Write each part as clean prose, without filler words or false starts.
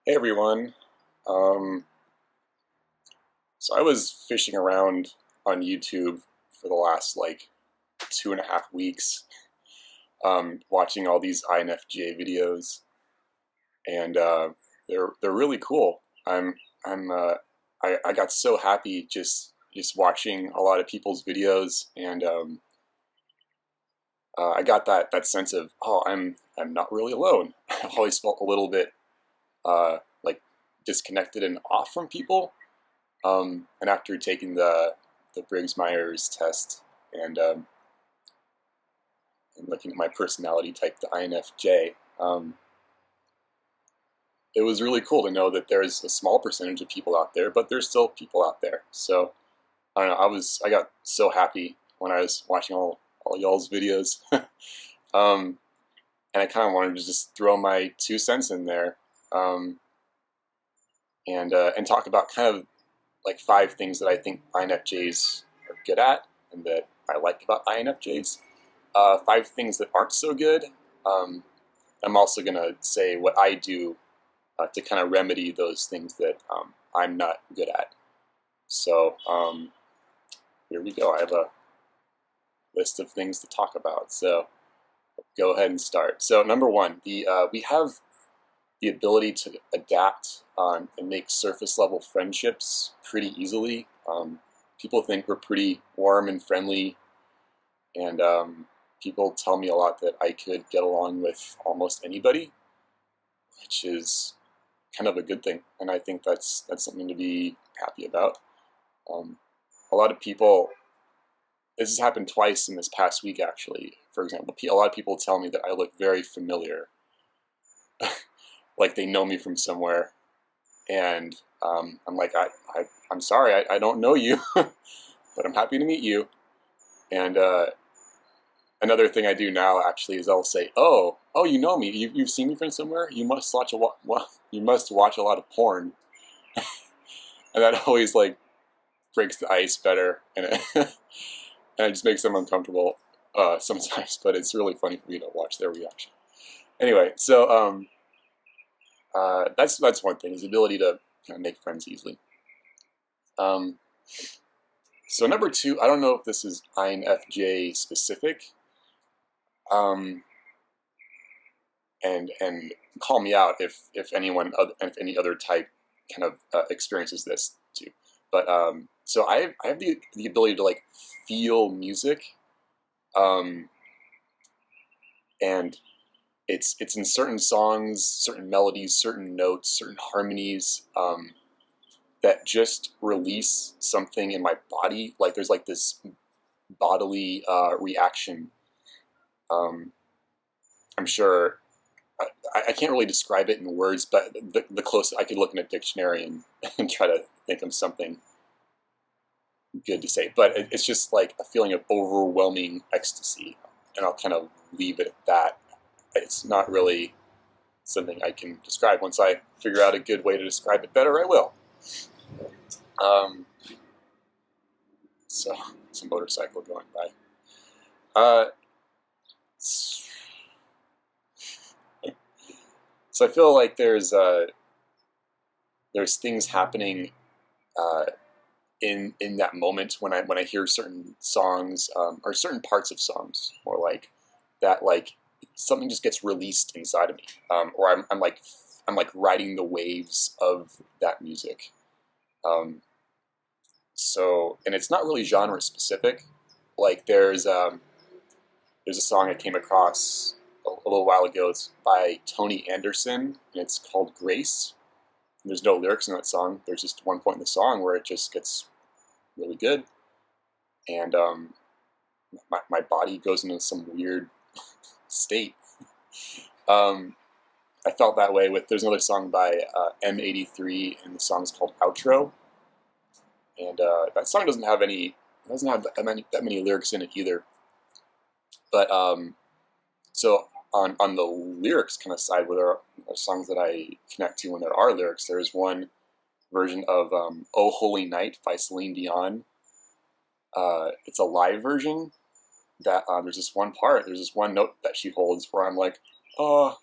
Hey everyone. Um, so I was fishing around on YouTube for the last like 2.5 weeks, watching all these INFJ videos, and they're really cool. I got so happy just watching a lot of people's videos, and I got that sense of, oh, I'm not really alone. I always felt a little bit like disconnected and off from people. And after taking the Briggs-Myers test and looking at my personality type, the INFJ, it was really cool to know that there's a small percentage of people out there, but there's still people out there. So I don't know. I got so happy when I was watching all y'all's videos, and I kind of wanted to just throw my 2 cents in there, and talk about kind of like 5 things that I think INFJs are good at and that I like about INFJs. 5 things that aren't so good. I'm also going to say what I do to kind of remedy those things that I'm not good at. So here we go. I have a list of things to talk about. So go ahead and start. So number one, we have the ability to adapt and make surface level friendships pretty easily. People think we're pretty warm and friendly, and people tell me a lot that I could get along with almost anybody, which is kind of a good thing, and I think that's something to be happy about. A lot of people, this has happened twice in this past week actually. For example, a lot of people tell me that I look very familiar, like they know me from somewhere, and I'm like, I'm sorry, I don't know you, but I'm happy to meet you. And another thing I do now actually is I'll say, oh, you know me, you've seen me from somewhere. You must watch you must watch a lot of porn, and that always like breaks the ice better, and and it just makes them uncomfortable sometimes. But it's really funny for me to watch their reaction. Anyway, so that's one thing, is the ability to kind of make friends easily. So number two, I don't know if this is INFJ specific, and call me out if any other type kind of experiences this too. But so I have the ability to like feel music, and it's in certain songs, certain melodies, certain notes, certain harmonies, that just release something in my body. Like there's like this bodily reaction. I'm sure I can't really describe it in words, but the closest I could look in a dictionary and try to think of something good to say. But it's just like a feeling of overwhelming ecstasy, and I'll kind of leave it at that. It's not really something I can describe. Once I figure out a good way to describe it better, I will. So it's a motorcycle going by. So I feel like there's things happening in that moment when I hear certain songs, or certain parts of songs, or like that, like something just gets released inside of me, or I'm like riding the waves of that music. So, and it's not really genre specific. Like there's a song I came across a little while ago. It's by Tony Anderson, and it's called Grace. And there's no lyrics in that song. There's just one point in the song where it just gets really good, and my body goes into some weird state. I felt that way with, there's another song by M83, and the song's called Outro. And that song doesn't have that many lyrics in it either. But so on the lyrics kind of side, where there are songs that I connect to when there are lyrics, there's one version of "Oh Holy Night" by Celine Dion. It's a live version that there's this one note that she holds where I'm like, oh.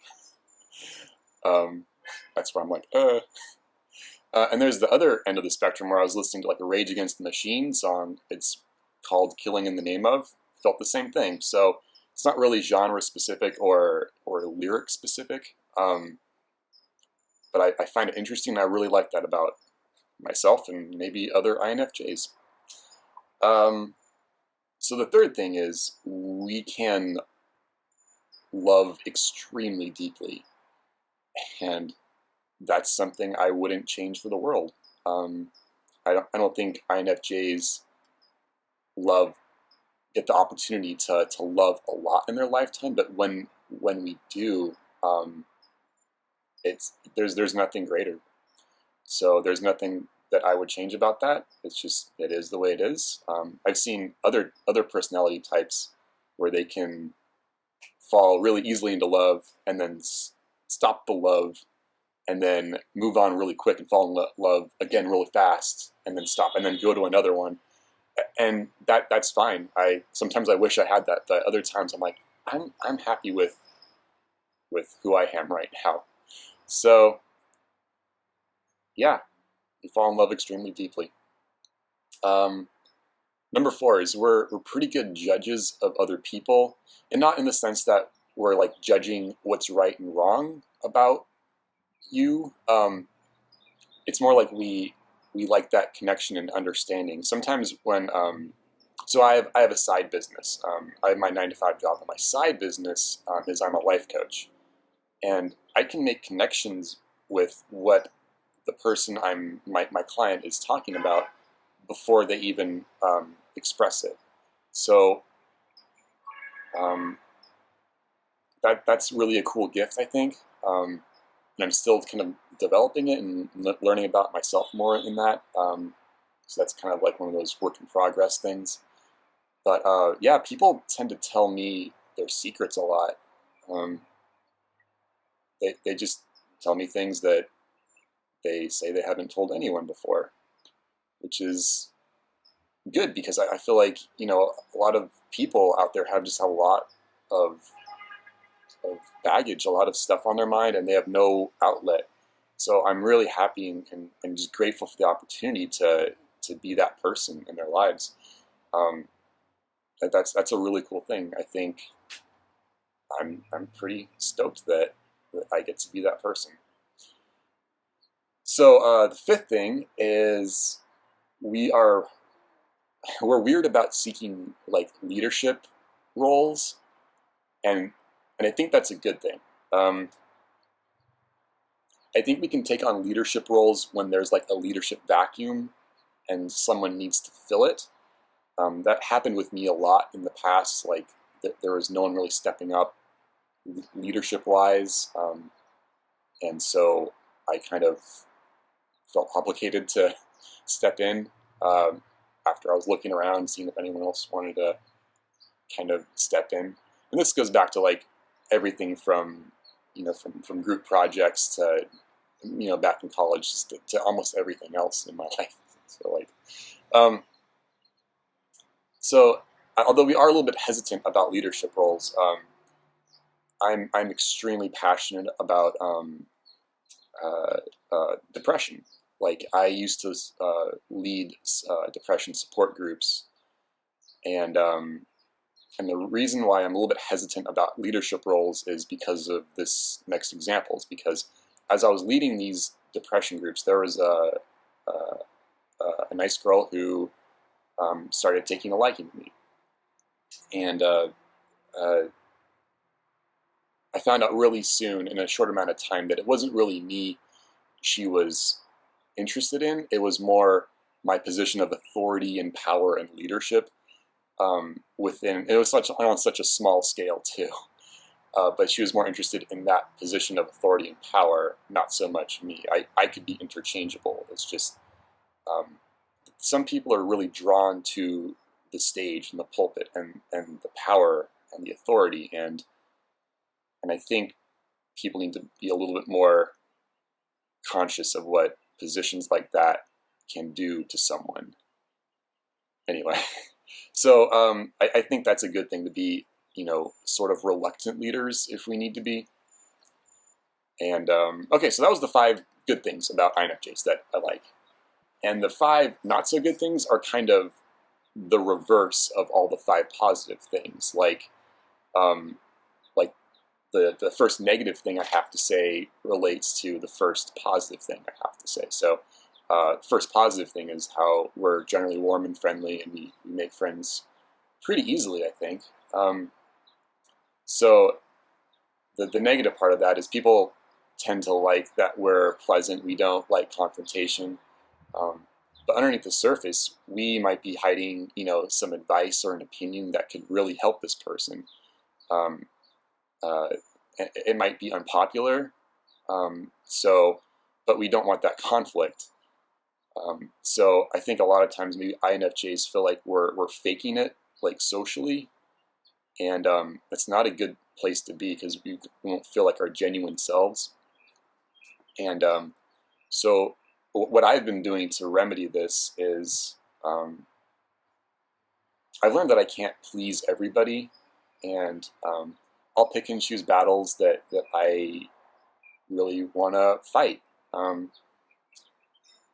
That's where I'm like, and there's the other end of the spectrum where I was listening to like a Rage Against the Machine song. It's called Killing in the Name Of. Felt the same thing. So it's not really genre specific or lyric specific. But I find it interesting, and I really like that about myself and maybe other INFJs. So the third thing is we can love extremely deeply, and that's something I wouldn't change for the world. I don't think INFJs get the opportunity to love a lot in their lifetime, but when we do, there's nothing greater. So there's nothing that I would change about that. It's just, it is the way it is. I've seen other personality types where they can fall really easily into love and then stop the love and then move on really quick and fall in love again really fast and then stop and then go to another one. And that's fine. Sometimes I wish I had that, but other times I'm like, I'm happy with who I am right now. So yeah, you fall in love extremely deeply. Number 4 is we're pretty good judges of other people, and not in the sense that we're like judging what's right and wrong about you. It's more like we like that connection and understanding. Sometimes when so I have a side business. I have my 9-to-5 job, and my side business is I'm a life coach, and I can make connections with what the person my client is talking about before they even express it. So that's really a cool gift, I think. And I'm still kind of developing it and learning about myself more in that. So that's kind of like one of those work in progress things. But yeah, people tend to tell me their secrets a lot. They just tell me things that they say they haven't told anyone before, which is good because I feel like, you know, a lot of people out there have just a lot of baggage, a lot of stuff on their mind, and they have no outlet. So I'm really happy and just grateful for the opportunity to be that person in their lives. That's a really cool thing. I think I'm pretty stoked that I get to be that person. So the 5th thing is we're weird about seeking like leadership roles, and I think that's a good thing. I think we can take on leadership roles when there's like a leadership vacuum and someone needs to fill it. That happened with me a lot in the past. Like there was no one really stepping up leadership-wise, and so I kind of felt obligated to step in after I was looking around, seeing if anyone else wanted to kind of step in. And this goes back to like everything from from group projects to back in college, just to almost everything else in my life. So like, although we are a little bit hesitant about leadership roles, I'm extremely passionate about depression. Like I used to lead depression support groups, and the reason why I'm a little bit hesitant about leadership roles is because of this next example. Is because as I was leading these depression groups, there was a nice girl who started taking a liking to me, and I found out really soon, in a short amount of time, that it wasn't really me she was interested in. It was more my position of authority and power and leadership within. It was on such a small scale too, but she was more interested in that position of authority and power, not so much me. I could be interchangeable. It's just some people are really drawn to the stage and the pulpit and the power and the authority, and I think people need to be a little bit more conscious of what positions like that can do to someone. Anyway, so I think that's a good thing to be, sort of reluctant leaders if we need to be. And okay, so that was the 5 good things about INFJs that I like. And the 5 not so good things are kind of the reverse of all the 5 positive things. Um, like the first negative thing I have to say relates to the first positive thing I have to say. So first positive thing is how we're generally warm and friendly, and we make friends pretty easily, I think. So the negative part of that is people tend to like that we're pleasant. We don't like confrontation. But underneath the surface, we might be hiding, some advice or an opinion that could really help this person. It might be unpopular, but we don't want that conflict. So I think a lot of times maybe INFJs feel like we're faking it, like socially, and that's not a good place to be because we won't feel like our genuine selves. And so what I've been doing to remedy this is I've learned that I can't please everybody, and I'll pick and choose battles that I really want to fight.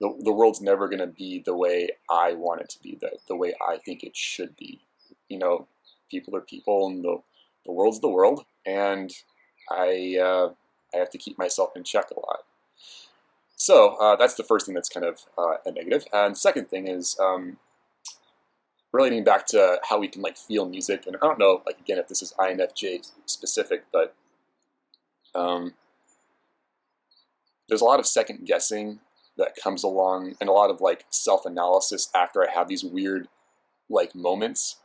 The world's never going to be the way I want it to be, the way I think it should be. People are people, and the world's the world, and I have to keep myself in check a lot. So that's the first thing that's kind of a negative. And the second thing is relating back to how we can feel music. And I don't know, again, if this is INFJ specific, but there's a lot of second guessing that comes along, and a lot of self-analysis after I have these weird moments,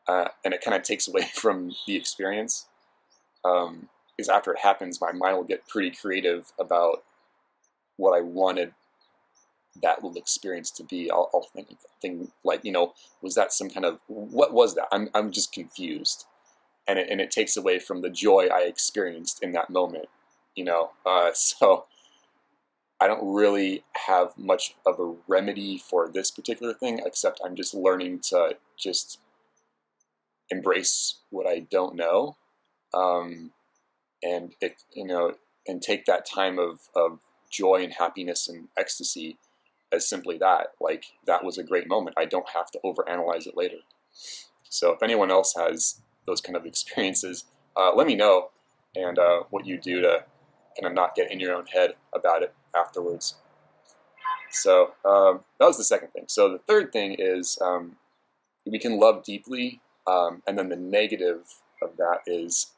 and it kind of takes away from the experience. Because after it happens, my mind will get pretty creative about what I wanted that little experience to be. I'll think was that some kind of, what was that? I'm just confused, and it takes away from the joy I experienced in that moment. So I don't really have much of a remedy for this particular thing, except I'm just learning to just embrace what I don't know, and take that time of joy and happiness and ecstasy as simply that. That was a great moment. I don't have to overanalyze it later. So if anyone else has those kind of experiences, let me know, and what you do to kind of not get in your own head about it afterwards. So that was the second thing. So the third thing is we can love deeply, and then the negative of that is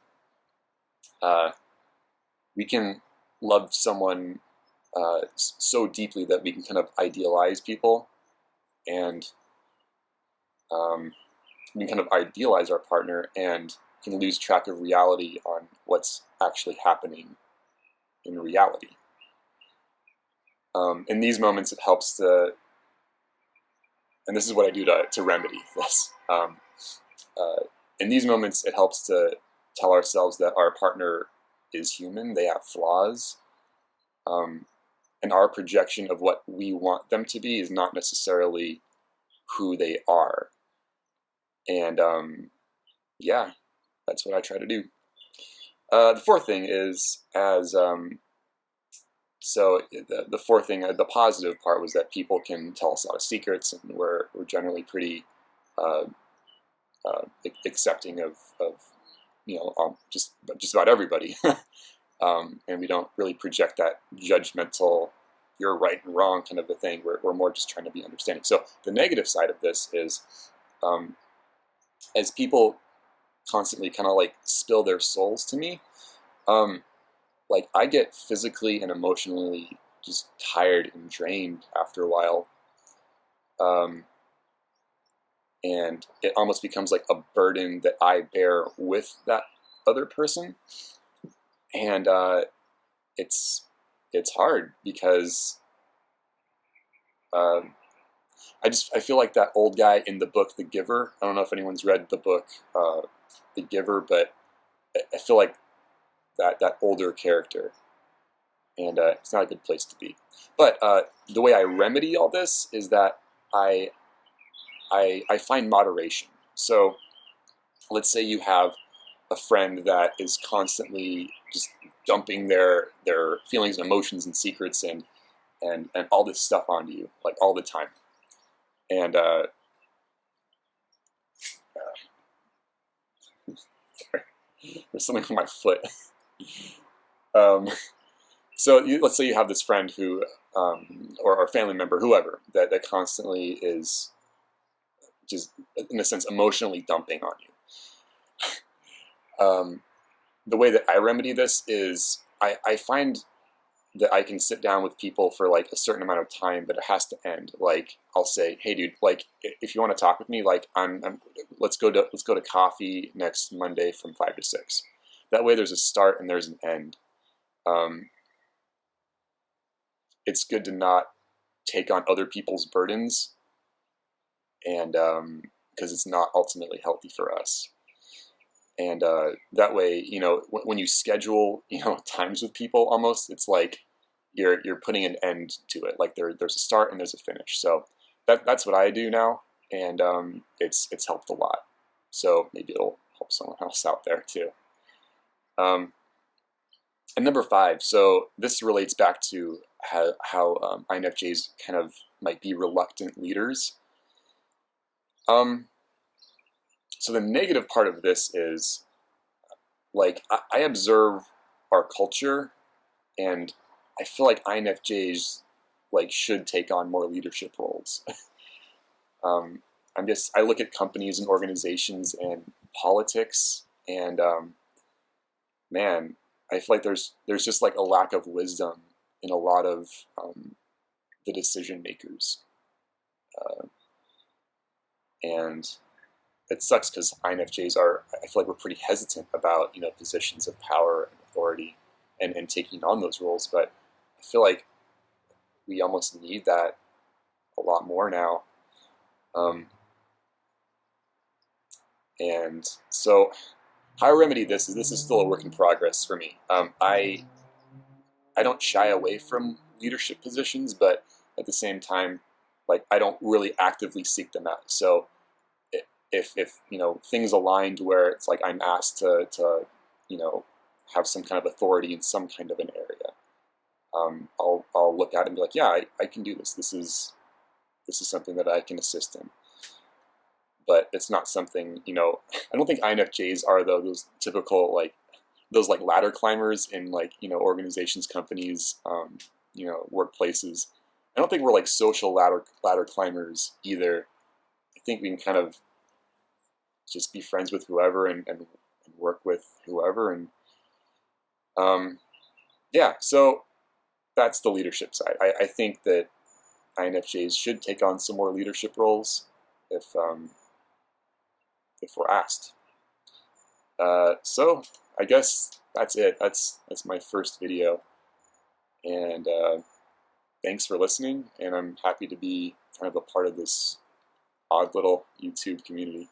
we can love someone so deeply that we can kind of idealize people, and we can kind of idealize our partner and can lose track of reality on what's actually happening in reality. In these moments, it helps to, and this is what I do to remedy this. In these moments, it helps to tell ourselves that our partner is human, they have flaws, and our projection of what we want them to be is not necessarily who they are. And yeah, that's what I try to do. The fourth thing is, so the fourth thing, the positive part was that people can tell us a lot of secrets, and we're generally pretty accepting of just about everybody, and we don't really project that judgmental, you're right and wrong kind of a thing. We're more just trying to be understanding. So the negative side of this is, as people constantly kind of spill their souls to me, I get physically and emotionally just tired and drained after a while. And it almost becomes like a burden that I bear with that other person. And it's hard because I feel like that old guy in the book, The Giver. I don't know if anyone's read the book, The Giver, but I feel like that older character, and it's not a good place to be. But the way I remedy all this is that I find moderation. So let's say you have a friend that is constantly just dumping their feelings and emotions and secrets and all this stuff onto you, like all the time. And sorry, there's something on my foot. So let's say you have this friend who, or a family member, whoever, that constantly is just, in a sense, emotionally dumping on you. The way that I remedy this is I find that I can sit down with people for like a certain amount of time, but it has to end. Like I'll say, hey dude, like if you want to talk with me, like let's go to coffee next Monday from 5 to 6. That way there's a start and there's an end. It's good to not take on other people's burdens, and because it's not ultimately healthy for us. And that way, you know, when you schedule, you know, times with people, almost it's like you're putting an end to it. Like there's a start and there's a finish. So that's what I do now, and it's helped a lot. So maybe it'll help someone else out there too. And number 5, so this relates back to how INFJs kind of might be reluctant leaders. So the negative part of this is, like, I observe our culture, and I feel like INFJs like should take on more leadership roles. I look at companies and organizations and politics, and man, I feel like there's just like a lack of wisdom in a lot of the decision makers, and it sucks because INFJs I feel like we're pretty hesitant about, you know, positions of power and authority and taking on those roles, but I feel like we almost need that a lot more now. And so how I remedy this is still a work in progress for me. I don't shy away from leadership positions, but at the same time, like, I don't really actively seek them out. So if you know, things aligned where it's like I'm asked to you know, have some kind of authority in some kind of an area, I'll look at it and be like, yeah, I can do this. This is something that I can assist in. But it's not something, you know, I don't think INFJs are those typical, like, those like ladder climbers in, like, you know, organizations, companies, you know, workplaces. I don't think we're like social ladder climbers either. I think we can kind of just be friends with whoever and work with whoever. And yeah, so that's the leadership side. I think that INFJs should take on some more leadership roles if we're asked. So I guess that's it. That's my first video, and thanks for listening. And I'm happy to be kind of a part of this odd little YouTube community.